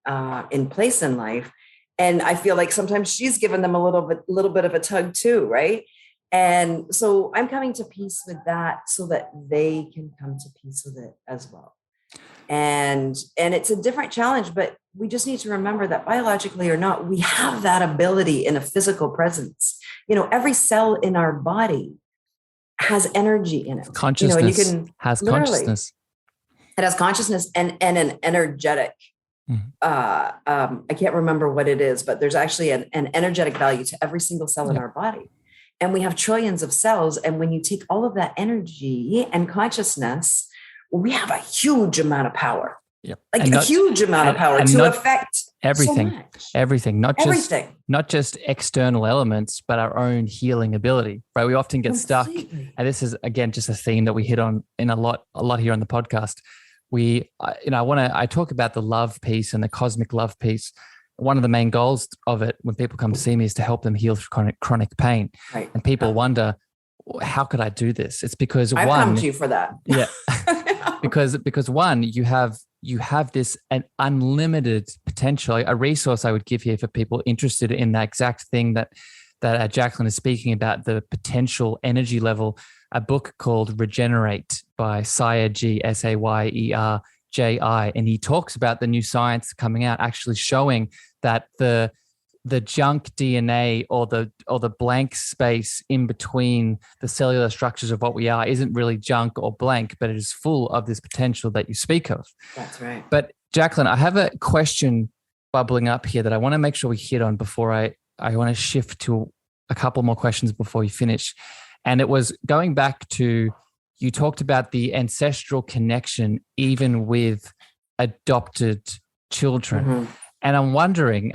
S2: in place in life. And I feel like sometimes she's given them a little bit of a tug too, right? And so I'm coming to peace with that so that they can come to peace with it as well. And it's a different challenge, but we just need to remember that biologically or not, we have that ability in a physical presence. Every cell in our body has energy in it.
S4: Consciousness has consciousness.
S2: It has consciousness and an energetic. I can't remember what it is, but there's actually an energetic value to every single cell in our body. And we have trillions of cells. And when you take all of that energy and consciousness, we have a huge amount of power.
S4: Yep.
S2: Huge amount of power to affect
S4: everything,
S2: so much.
S4: everything, not just external elements, but our own healing ability, right? We often get stuck. And this is, again, just a theme that we hit on in a lot here on the podcast. I talk about the love piece and the cosmic love piece. One of the main goals of it when people come to see me is to help them heal through chronic pain. Right. And people wonder, how could I do this? It's because
S2: I've come to you for that.
S4: Yeah. because one, you have this an unlimited potential. A resource I would give here for people interested in that exact thing that Jacqueline is speaking about, the potential energy level, a book called Regenerate by Sayerji, Sayerji. And he talks about the new science coming out, actually showing that the junk DNA or the blank space in between the cellular structures of what we are isn't really junk or blank, but it is full of this potential that you speak of.
S2: That's right.
S4: But Jacqueline, I have a question bubbling up here that I want to make sure we hit on before I want to shift to a couple more questions before we finish. And it was going back to, you talked about the ancestral connection even with adopted children. Mm-hmm. And I'm wondering,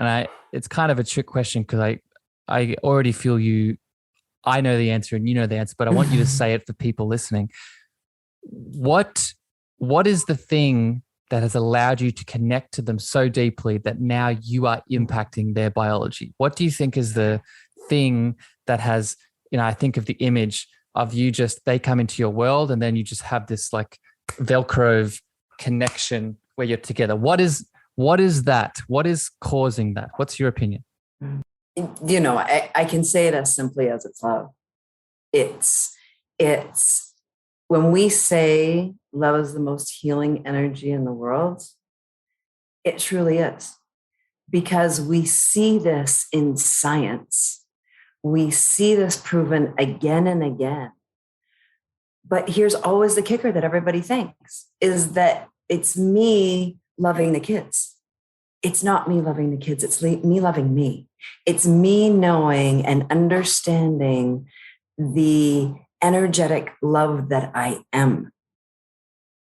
S4: it's kind of a trick question because I already feel I know the answer and you know the answer, but I want you to say it for people listening. What is the thing that has allowed you to connect to them so deeply that now you are impacting their biology? What do you think is the thing that has, I think of the image of they come into your world and then you just have this like Velcro connection where you're together. What is that? What is causing that? What's your opinion?
S2: I can say it as simply as it's love. It's when we say love is the most healing energy in the world, it truly is, because we see this in science we see this proven again and again. But here's always the kicker that everybody thinks is that it's me loving the kids. It's not me loving the kids. It's me loving me. It's me knowing and understanding the energetic love that I am.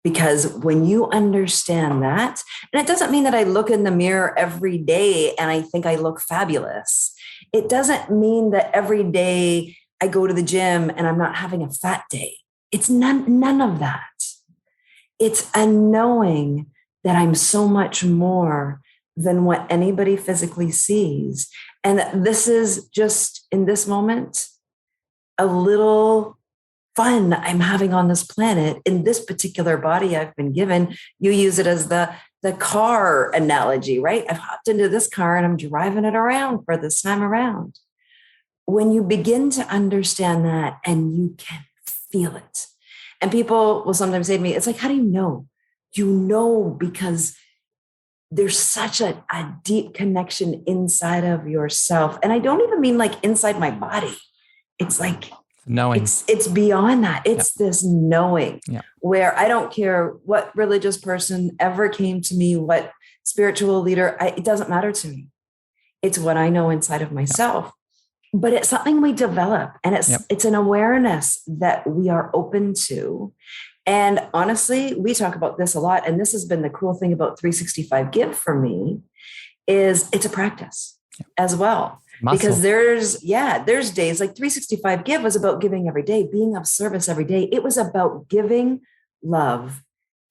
S2: Because when you understand that, and it doesn't mean that I look in the mirror every day and I think I look fabulous. It doesn't mean that every day I go to the gym and I'm not having a fat day. It's none of that. It's a knowing that I'm so much more than what anybody physically sees. And this is just in this moment, a little fun I'm having on this planet in this particular body I've been given. You use it as the car analogy, right? I've hopped into this car and I'm driving it around for this time around. When you begin to understand that and you can feel it, and people will sometimes say to me, it's like, how do you know? You know, because there's such a deep connection inside of yourself. And I don't even mean like inside my body. It's like knowing. It's beyond that. It's this knowing where I don't care what religious person ever came to me, what spiritual leader, it doesn't matter to me. It's what I know inside of myself. But it's something we develop, and it's an awareness that we are open to. And honestly, we talk about this a lot. And this has been the cool thing about 365 Give for me is it's a practice as well. Muscle. Because there's days like 365 Give was about giving every day, being of service every day. It was about giving love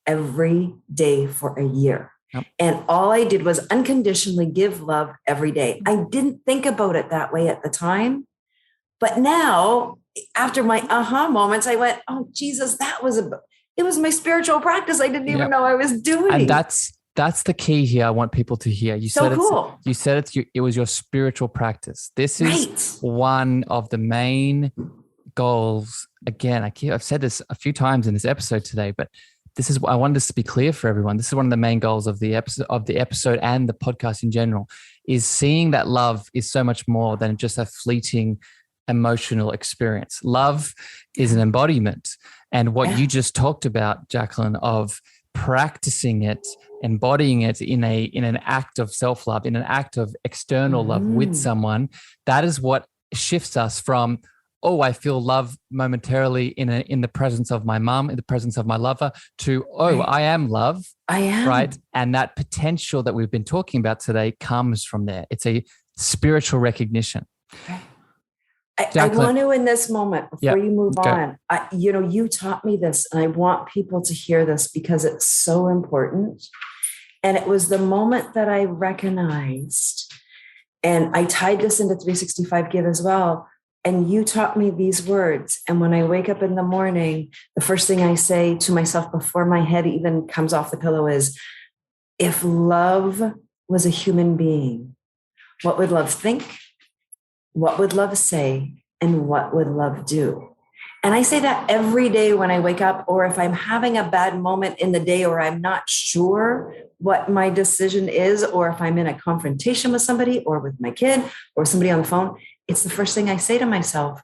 S2: every day for a year. Yep. And all I did was unconditionally give love every day. I didn't think about it that way at the time. But now, after my aha moments, I went, oh, Jesus, it was my spiritual practice I didn't even know I was doing.
S4: And that's the key here. I want people to hear. You said it was your spiritual practice. This is one of the main goals. Again, I've said this a few times in this episode today, but I wanted this to be clear for everyone. This is one of the main goals of the episode and the podcast in general, is seeing that love is so much more than just a fleeting emotional experience. Love is an embodiment. And what you just talked about, Jacqueline, of practicing it, embodying it in an act of self-love, in an act of external love with someone, that is what shifts us from, oh, I feel love momentarily in the presence of my mom, in the presence of my lover, to, I am love. I am. Right? And that potential that we've been talking about today comes from there. It's a spiritual recognition.
S2: Okay. I want to, in this moment, before you move on, you taught me this, and I want people to hear this because it's so important. And it was the moment that I recognized, and I tied this into 365 Give as well. And you taught me these words. And when I wake up in the morning, the first thing I say to myself before my head even comes off the pillow is, if love was a human being, what would love think? What would love say? And what would love do? And I say that every day when I wake up, or if I'm having a bad moment in the day, or I'm not sure what my decision is, or if I'm in a confrontation with somebody or with my kid or somebody on the phone, it's the first thing I say to myself,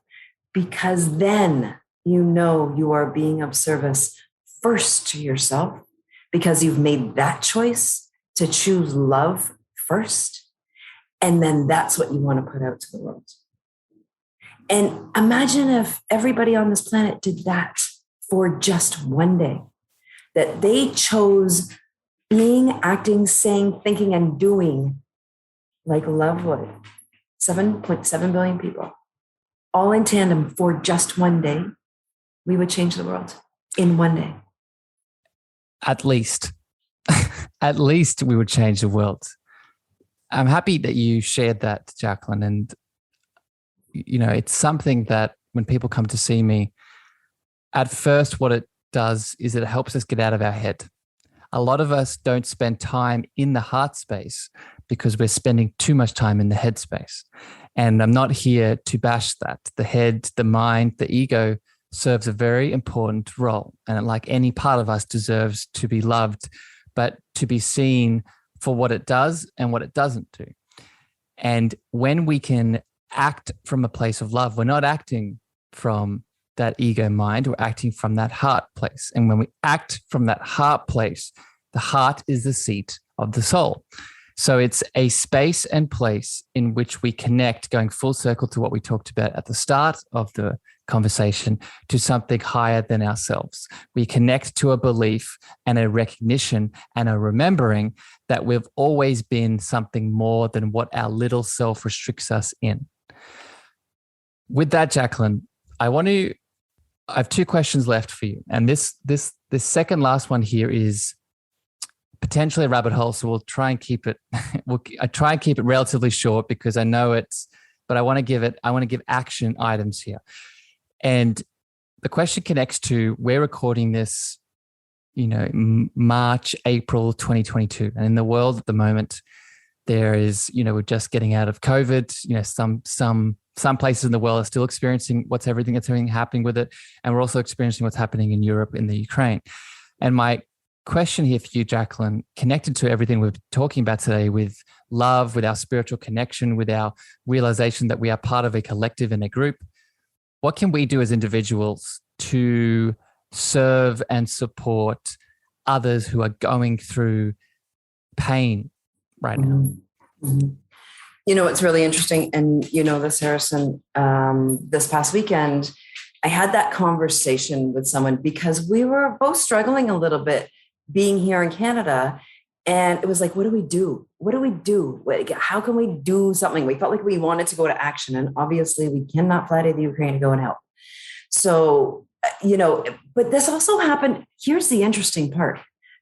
S2: because then you are being of service first to yourself, because you've made that choice to choose love first. And then that's what you want to put out to the world. And imagine if everybody on this planet did that for just one day, that they chose being, acting, saying, thinking, and doing like love would. 7.7 billion people, all in tandem for just one day, we would change the world in one day.
S4: At least we would change the world. I'm happy that you shared that, Jacqueline. And, it's something that when people come to see me, at first what it does is it helps us get out of our head. A lot of us don't spend time in the heart space because we're spending too much time in the head space. And I'm not here to bash that. The head, the mind, the ego serves a very important role. And like any part of us deserves to be loved, but to be seen for what it does and what it doesn't do. And when we can act from a place of love. We're not acting from that ego mind. We're acting from that heart place. And when we act from that heart place, the heart is the seat of the soul. So it's a space and place in which we connect, going full circle to what we talked about at the start of the conversation, to something higher than ourselves. We connect to a belief and a recognition and a remembering that we've always been something more than what our little self restricts us in. With that, Jacqueline, I have two questions left for you. And this second last one here is potentially a rabbit hole. So we'll try and keep it, I try and keep it relatively short because I know but I want to give action items here. And the question connects to, we're recording this, March, April 2022. And in the world at the moment, there is, we're just getting out of COVID. Some places in the world are still experiencing everything that's happening with it. And we're also experiencing what's happening in Europe, in the Ukraine. And my question here for you, Jacqueline, connected to everything we've been talking about today, with love, with our spiritual connection, with our realization that we are part of a collective and a group, what can we do as individuals to serve and support others who are going through pain right now?
S2: Mm-hmm. It's really interesting. And this, Harrison, this past weekend, I had that conversation with someone because we were both struggling a little bit being here in Canada. And it was like, what do we do? What do we do? How can we do something? We felt like we wanted to go to action. And obviously we cannot fly to the Ukraine to go and help. So, but this also happened. Here's the interesting part.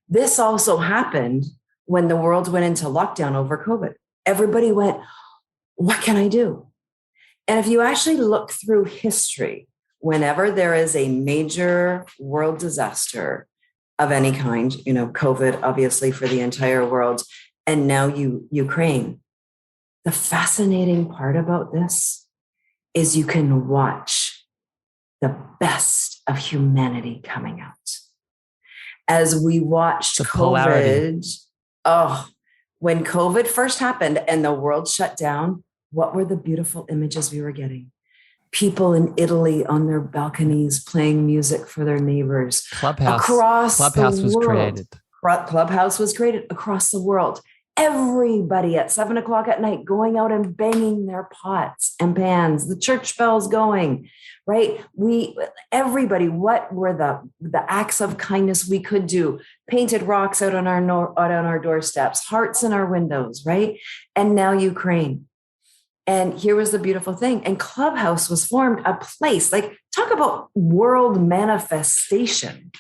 S2: This also happened when the world went into lockdown over COVID. Everybody went, what can I do? And if you actually look through history, whenever there is a major world disaster of any kind, COVID, obviously for the entire world, and now Ukraine, the fascinating part about this is you can watch the best of humanity coming out. As we watched COVID, when COVID first happened and the world shut down, what were the beautiful images we were getting? People in Italy on their balconies playing music for their neighbors. Clubhouse was created. Clubhouse was created across the world. Everybody at 7:00 at night going out and banging their pots and pans, the church bells going, right? Everybody, what were the acts of kindness we could do? Painted rocks out on our doorsteps, hearts in our windows, right? And now Ukraine. And here was the beautiful thing. And Clubhouse was formed, a place, like, talk about world manifestation,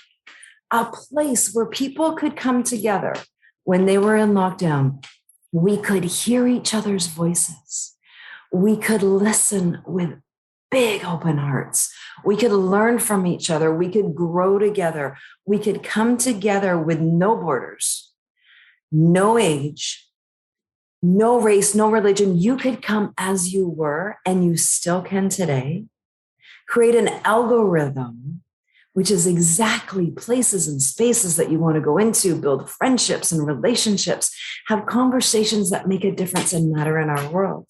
S2: a place where people could come together when they were in lockdown. We could hear each other's voices. We could listen with big open hearts. We could learn from each other. We could grow together. We could come together with no borders, no age, no race, no religion. You could come as you were, and you still can today. Create an algorithm, which is exactly places and spaces that you want to go into, build friendships and relationships, have conversations that make a difference and matter in our world.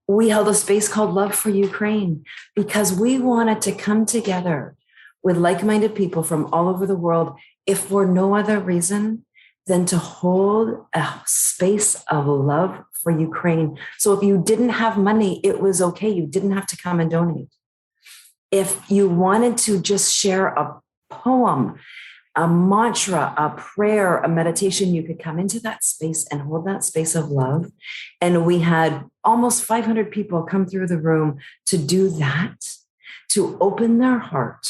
S2: We held a space called Love for Ukraine because we wanted to come together with like-minded people from all over the world, if for no other reason than to hold a space of love for Ukraine. So if you didn't have money, it was okay. You didn't have to come and donate. If you wanted to just share a poem, a mantra, a prayer, a meditation, you could come into that space and hold that space of love. And we had almost 500 people come through the room to do that, to open their heart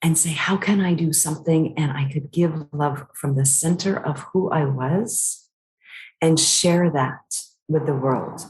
S2: and say, how can I do something? And I could give love from the center of who I was and share that with the world.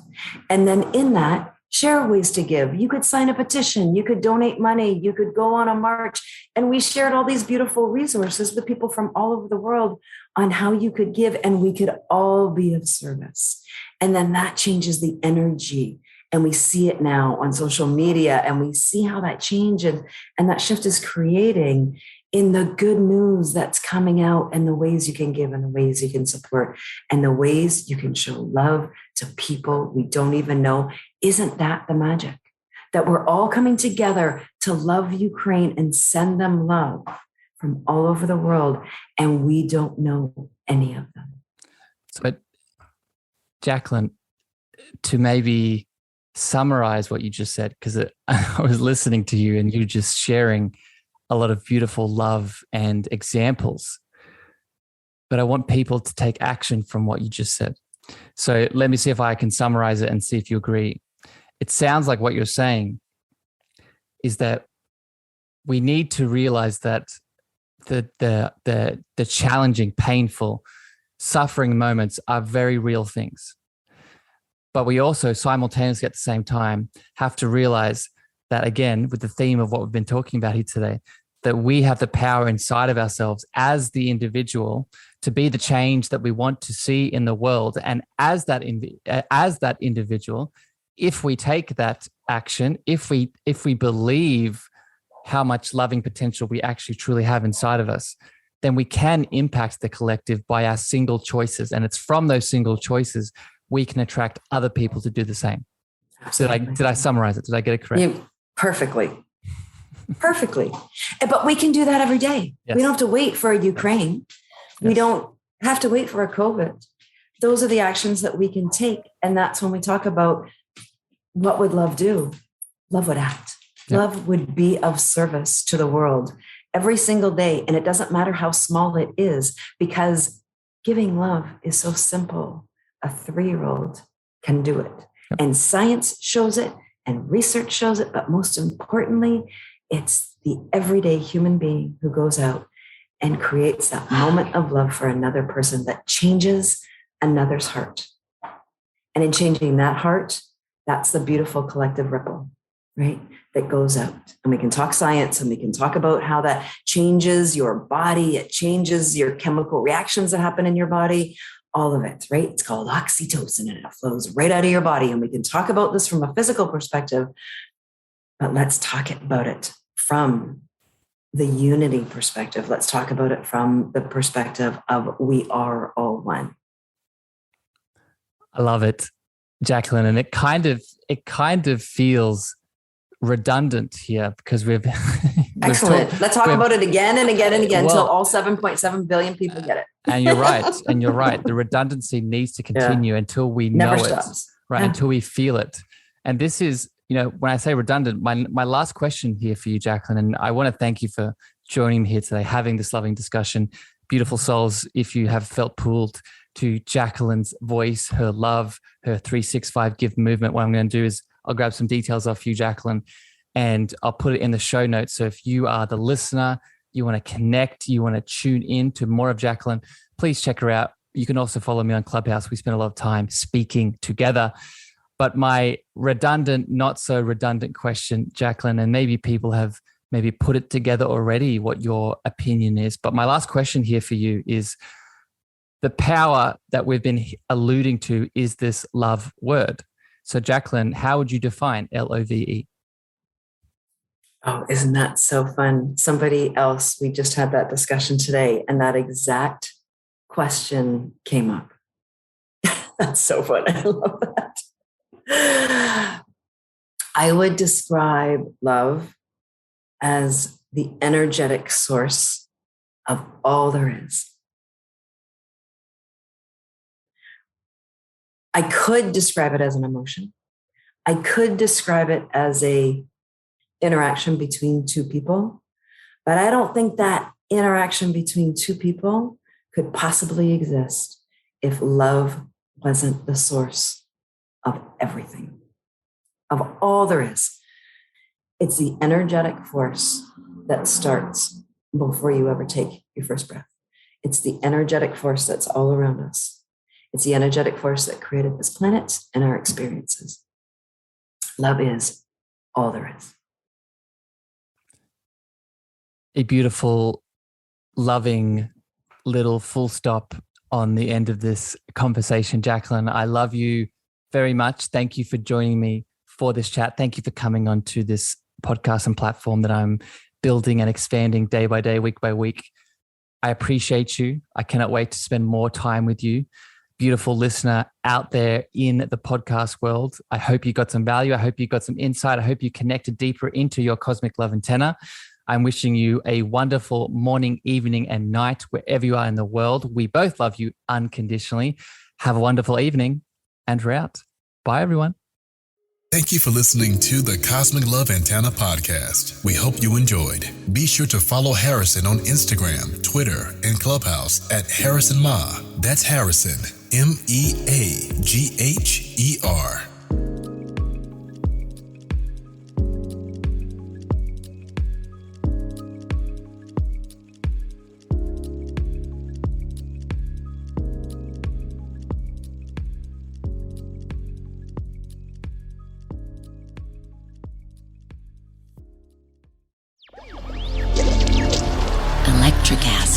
S2: And then in that, share ways to give. You could sign a petition, you could donate money, you could go on a march. And we shared all these beautiful resources with people from all over the world on how you could give, and we could all be of service. And then that changes the energy. And we see it now on social media, and we see how that changes and that shift is creating in the good news that's coming out, and the ways you can give, and the ways you can support, and the ways you can show love to people we don't even know. Isn't that the magic? That we're all coming together to love Ukraine and send them love from all over the world, and we don't know any of them.
S4: But Jacqueline, to maybe summarize what you just said, because I was listening to you and you just sharing a lot of beautiful love and examples, but I want people to take action from what you just said. So let me see if I can summarize it and see if you agree. It sounds like what you're saying is that we need to realize that the challenging, painful, suffering moments are very real things. But we also simultaneously at the same time have to realize that, again, with the theme of what we've been talking about here today, that we have the power inside of ourselves as the individual to be the change that we want to see in the world. And as that individual, if we take that action, if we believe how much loving potential we actually truly have inside of us, then we can impact the collective by our single choices. And it's from those single choices we can attract other people to do the same. Did I summarize it? Did I get it correct?
S2: Yeah, perfectly. Perfectly. But we can do that every day. Yes. We don't have to wait for a Ukraine. Yes. We don't have to wait for a COVID. Those are the actions that we can take. And that's when we talk about what would love do? Love would act. Yep. Love would be of service to the world every single day. And it doesn't matter how small it is, because giving love is so simple. A 3-year-old can do it. Yep. And science shows it and research shows it. But most importantly, it's the everyday human being who goes out and creates that moment of love for another person that changes another's heart. And in changing that heart, that's the beautiful collective ripple, right? That goes out. And we can talk science and we can talk about how that changes your body. It changes your chemical reactions that happen in your body. All of it, right? It's called oxytocin and it flows right out of your body. And we can talk about this from a physical perspective, but let's talk about it from the unity perspective. Let's talk about it from the perspective of we are all one.
S4: I love it, Jacqueline. And it kind of feels redundant here because we've
S2: excellent. Let's talk about it again and again and again until all 7.7 billion people get it.
S4: And you're right. And you're right. The redundancy needs to continue until we know it, right? Yeah. Until we feel it. And this is, when I say redundant, my last question here for you, Jacqueline, and I want to thank you for joining me here today, having this loving discussion. Beautiful souls, if you have felt pulled to Jacqueline's voice, her love, her 365 give movement, what I'm going to do is I'll grab some details off you, Jacqueline, and I'll put it in the show notes. So if you are the listener, you want to connect, you want to tune in to more of Jacqueline, please check her out. You can also follow me on Clubhouse. We spend a lot of time speaking together. But my redundant, not so redundant question, Jacqueline, and maybe people have maybe put it together already, what your opinion is. But my last question here for you is the power that we've been alluding to is this love word. So Jacqueline, how would you define LOVE?
S2: Oh, isn't that so fun? Somebody else, we just had that discussion today and that exact question came up. That's so fun. I love that. I would describe love as the energetic source of all there is. I could describe it as an emotion. I could describe it as a interaction between two people, but I don't think that interaction between two people could possibly exist if love wasn't the source of everything, of all there is. It's the energetic force that starts before you ever take your first breath. It's the energetic force that's all around us. It's the energetic force that created this planet and our experiences. Love is all there is.
S4: A beautiful, loving little full stop on the end of this conversation, Jacqueline. I love you very much. Thank you for joining me for this chat. Thank you for coming on to this podcast and platform that I'm building and expanding day by day, week by week. I appreciate you. I cannot wait to spend more time with you. Beautiful listener out there in the podcast world. I hope you got some value. I hope you got some insight. I hope you connected deeper into your cosmic love antenna. I'm wishing you a wonderful morning, evening, and night wherever you are in the world. We both love you unconditionally. Have a wonderful evening, and we're out. Bye, everyone.
S3: Thank you for listening to the Cosmic Love Antenna podcast. We hope you enjoyed. Be sure to follow Harrison on Instagram, Twitter, and Clubhouse at Harrison Ma. That's Harrison, MEAGHER.
S1: Electric acid.